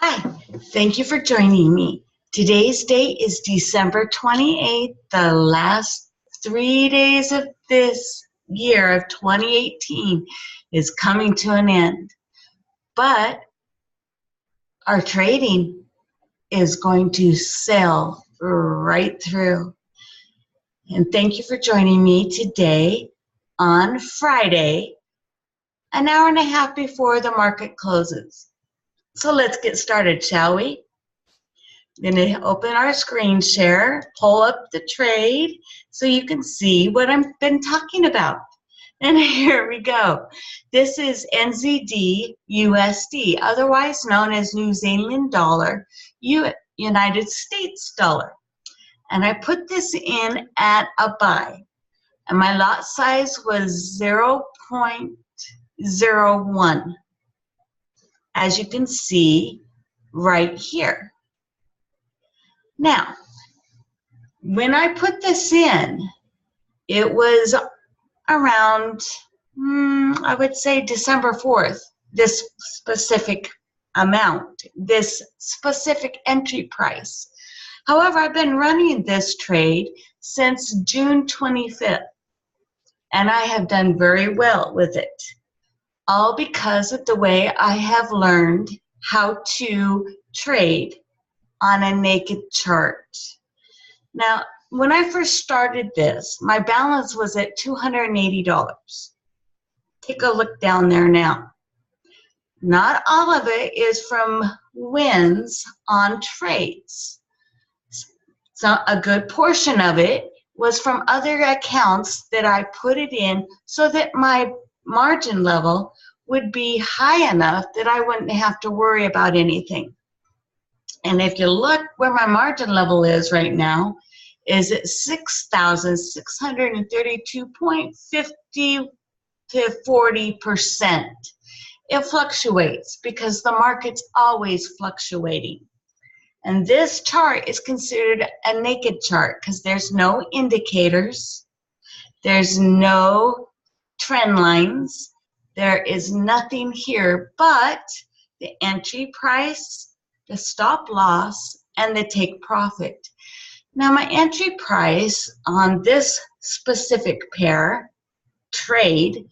Hi, thank you for joining me. Today's date is December 28th, the last 3 days of this year of 2018 is coming to an end. But our trading is going to sail right through. And thank you for joining me today on Friday, an hour and a half before the market closes. So let's get started, shall we? I'm going to open our screen share, pull up the trade so you can see what I've been talking about. And here we go. This is NZDUSD, otherwise known as New Zealand dollar, United States dollar. And I put this in at a buy. And my lot size was 0.01, as you can see right here. Now, when I put this in, it was around, I would say December 4th, this specific amount, this specific entry price. However, I've been running this trade since June 25th, and I have done very well with it, all because of the way I have learned how to trade on a naked chart. Now, when I first started this, my balance was at $280. Take a look down there now. Not all of it is from wins on trades. So a good portion of it was from other accounts that I put it in so that my margin level would be high enough that I wouldn't have to worry about anything. And if you look where my margin level is right now, is at 6,632.50 to 40%. It fluctuates because the market's always fluctuating. And this chart is considered a naked chart because there's no indicators, there's no trend lines, there is nothing here but the entry price, the stop loss, and the take profit. Now my entry price on this specific pair trade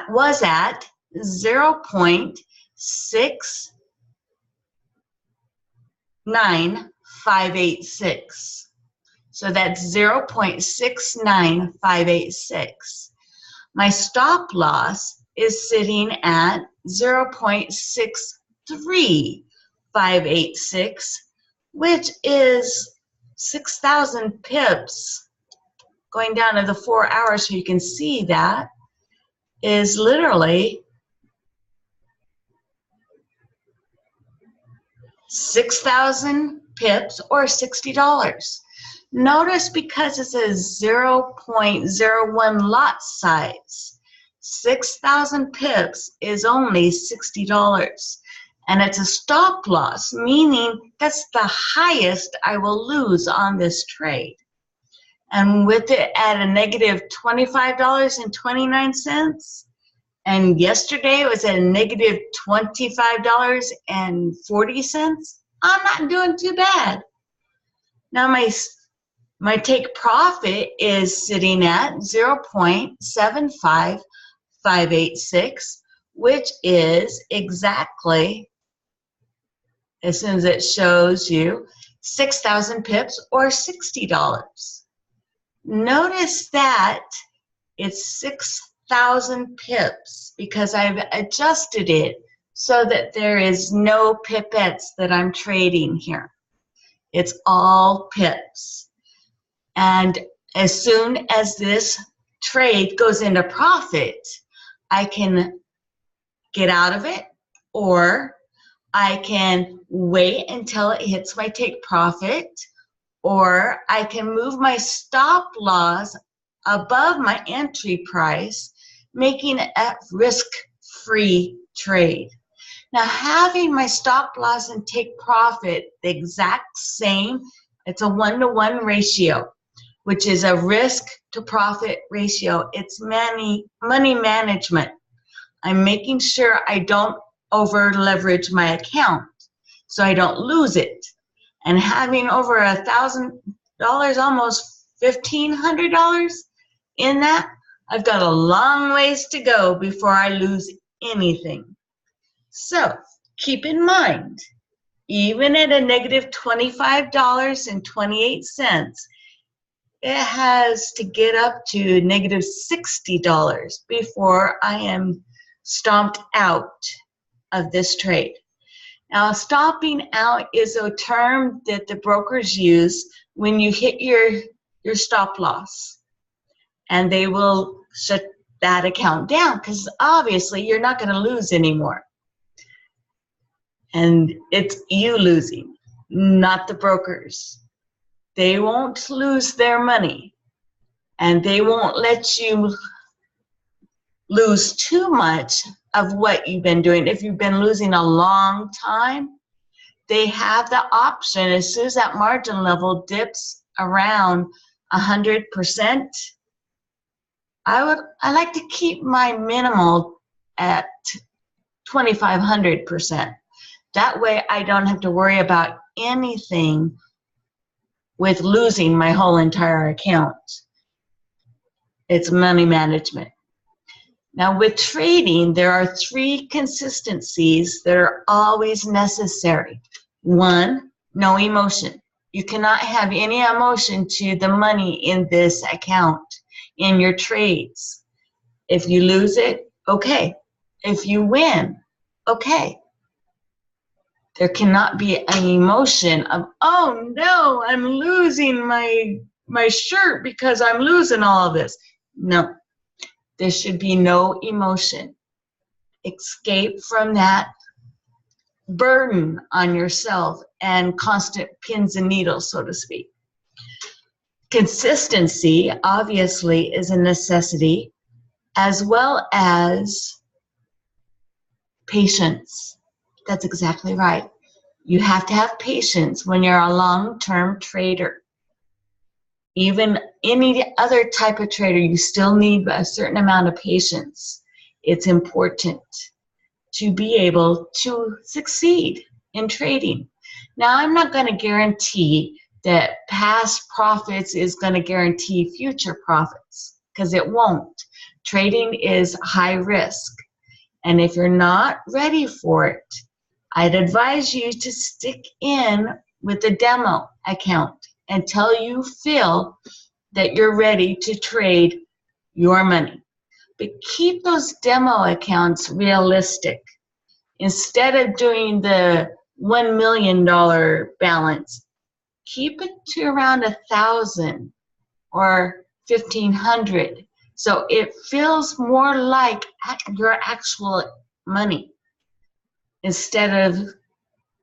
was at 0.69586. So that's 0.69586. My stop loss is sitting at 0.63586, which is 6,000 pips going down to the 4 hours, so you can see that is literally 6,000 pips or $60. Notice because it's a 0.01 lot size, 6,000 pips is only $60. And it's a stop loss, meaning that's the highest I will lose on this trade. And with it at a negative $25.29, and yesterday it was at a negative $25.40, I'm not doing too bad. Now my take profit is sitting at 0.75586, which is exactly, as soon as it shows you, 6,000 pips or $60. Notice that it's 6,000 pips because I've adjusted it so that there is no pipettes that I'm trading here. It's all pips. And as soon as this trade goes into profit, I can get out of it, or I can wait until it hits my take profit, or I can move my stop loss above my entry price, making it a risk-free trade. Now, having my stop loss and take profit the exact same, it's a 1-to-1 ratio, which is a risk to profit ratio. It's money management. I'm making sure I don't over leverage my account so I don't lose it. And having over $1,000, almost $1,500 in that, I've got a long ways to go before I lose anything. So keep in mind, even at a negative $25.28, it has to get up to negative $60 before I am stomped out of this trade. Now, stomping out is a term that the brokers use when you hit your stop loss, and they will shut that account down because obviously you're not going to lose anymore. And it's you losing, not the brokers. They won't lose their money, and they won't let you lose too much of what you've been doing. If you've been losing a long time, they have the option, as soon as that margin level dips around 100%, I like to keep my minimal at 2,500%. That way I don't have to worry about anything with losing my whole entire account. It's money management. Now with trading, there are 3 consistencies that are always necessary. 1, no emotion. You cannot have any emotion to the money in this account, in your trades. If you lose it, okay. If you win, okay. There cannot be an emotion of, oh no, I'm losing my shirt because I'm losing all of this. No, there should be no emotion. Escape from that burden on yourself and constant pins and needles, so to speak. Consistency, obviously, is a necessity, as well as patience. That's exactly right. You have to have patience when you're a long-term trader. Even any other type of trader, you still need a certain amount of patience. It's important to be able to succeed in trading. Now, I'm not going to guarantee that past profits is going to guarantee future profits, because it won't. Trading is high risk. And if you're not ready for it, I'd advise you to stick in with the demo account until you feel that you're ready to trade your money. But keep those demo accounts realistic. Instead of doing the $1 million balance, keep it to around 1,000 or 1,500. So it feels more like your actual money instead of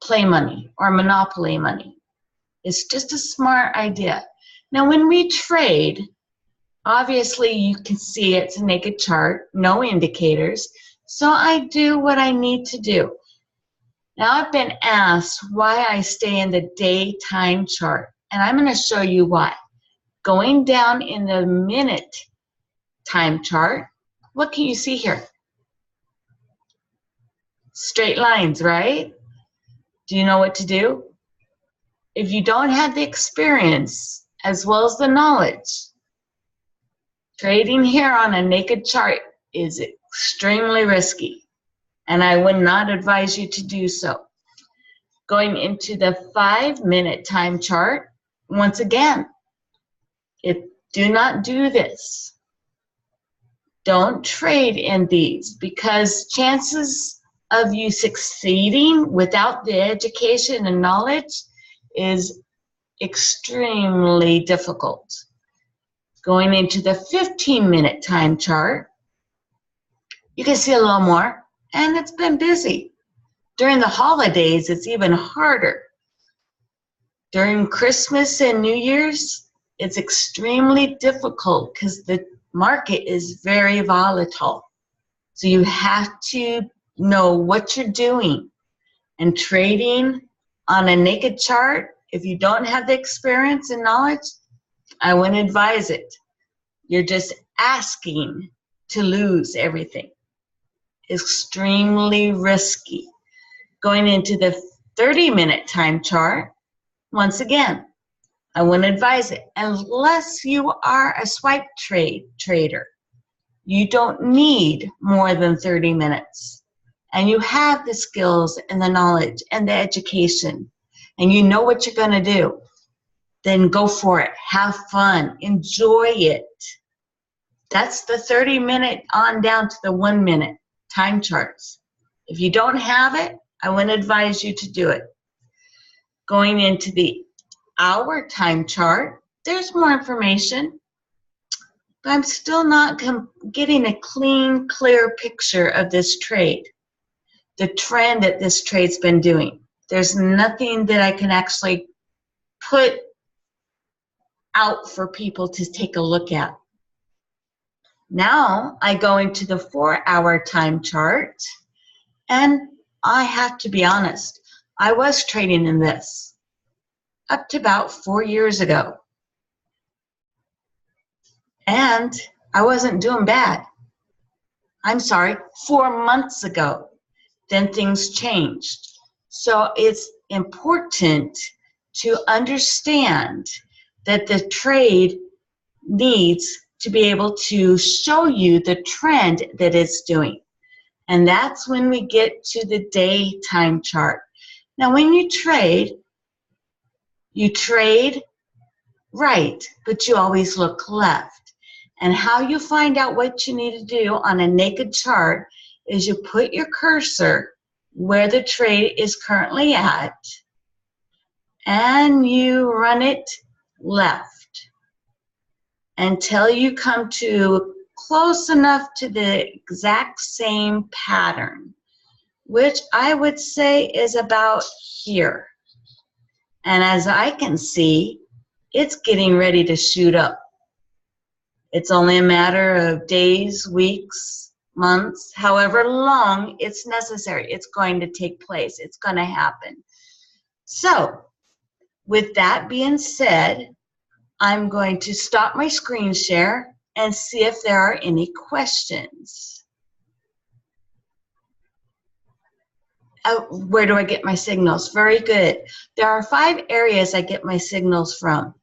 play money or monopoly money. It's just a smart idea. Now, when we trade, obviously you can see it's a naked chart, no indicators. So I do what I need to do. Now, I've been asked why I stay in the day time chart, and I'm going to show you why. Going down in the minute time chart, what can you see here? Straight lines, right? Do you know what to do? If you don't have the experience as well as the knowledge, trading here on a naked chart is extremely risky, and I would not advise you to do so. Going into the 5-minute time chart, once again, do not do this. Don't trade in these, because chances of you succeeding without the education and knowledge is extremely difficult. Going into the 15-minute time chart, you can see a little more, and it's been busy. During the holidays, it's even harder. During Christmas and New Year's, it's extremely difficult because the market is very volatile. So you have to know what you're doing. And trading on a naked chart, if you don't have the experience and knowledge, I wouldn't advise it. You're just asking to lose everything. extremely risky. Going into the 30-minute time chart, once again, I wouldn't advise it unless you are a swipe trader. You don't need more than 30 minutes. And you have the skills and the knowledge and the education, and you know what you're going to do. Then go for it. Have fun. Enjoy it. That's the 30-minute on down to the 1-minute time charts. If you don't have it, I wouldn't advise you to do it. Going into the hour time chart, there's more information, but I'm still not getting a clean, clear picture of this trade, the trend that this trade's been doing. There's nothing that I can actually put out for people to take a look at. Now I go into the 4-hour time chart, and I have to be honest, I was trading in this up to about 4 years ago. And I wasn't doing bad. I'm sorry, 4 months ago. Then things changed. So it's important to understand that the trade needs to be able to show you the trend that it's doing. And that's when we get to the day time chart. Now, when you trade right, but you always look left. And how you find out what you need to do on a naked chart is you put your cursor where the trade is currently at, and you run it left until you come to close enough to the exact same pattern, which I would say is about here. And as I can see, it's getting ready to shoot up. It's only a matter of days, weeks, months, however long it's necessary. It's going to take place. It's going to happen. So, with that being said, I'm going to stop my screen share and see if there are any questions. Where do I get my signals? Very good. There are 5 areas I get my signals from.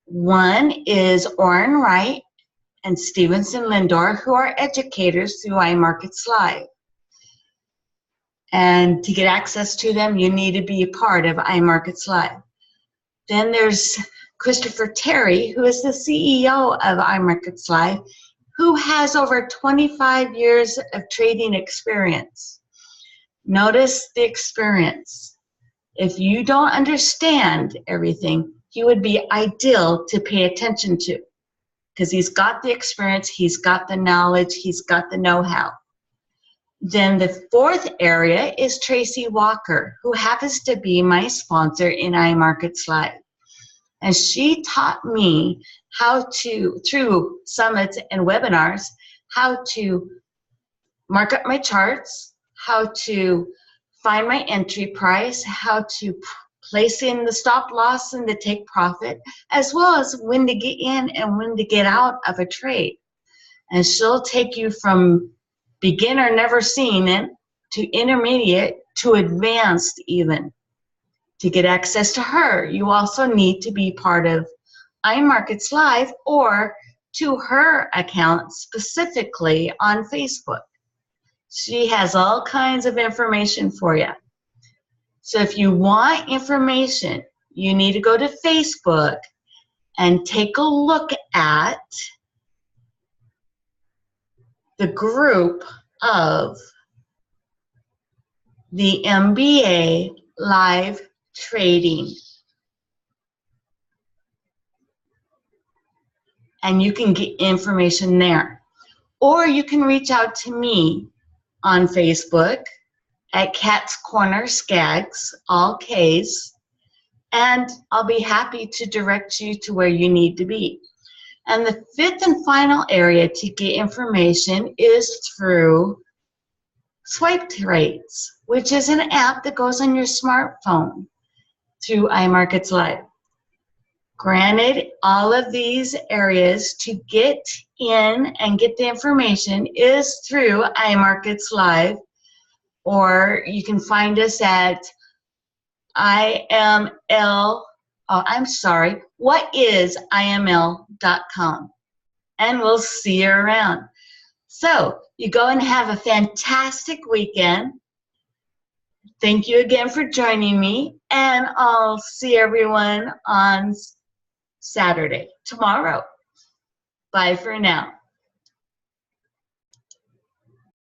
One is Orrin Wright and Stevenson Lindor, who are educators through iMarkets Live. And to get access to them, you need to be a part of iMarkets Live. Then there's Christopher Terry, who is the CEO of iMarkets Live, who has over 25 years of trading experience. Notice the experience. If you don't understand everything, he would be ideal to pay attention to, because he's got the experience, he's got the knowledge, he's got the know-how. Then the 4th area is Tracy Walker, who happens to be my sponsor in iMarkets Live. And she taught me how to, through summits and webinars, how to mark up my charts, how to find my entry price, how to place in the stop loss and the take profit, as well as when to get in and when to get out of a trade. And she'll take you from beginner, never seen it, to intermediate, to advanced even. To get access to her, you also need to be part of iMarkets Live or to her account specifically on Facebook. She has all kinds of information for you. So if you want information, you need to go to Facebook and take a look at the group of the MBA Live Trading. And you can get information there. Or you can reach out to me on Facebook at Cat's Corner Skags, all K's, and I'll be happy to direct you to where you need to be. And the 5th and final area to get information is through Swipe Trades, which is an app that goes on your smartphone through iMarkets Live. Granted, all of these areas to get in and get the information is through iMarkets Live, or you can find us at whatisIML.com, and we'll see you around. So you go and have a fantastic weekend. Thank you again for joining me, and I'll see everyone on Saturday, tomorrow. Bye for now.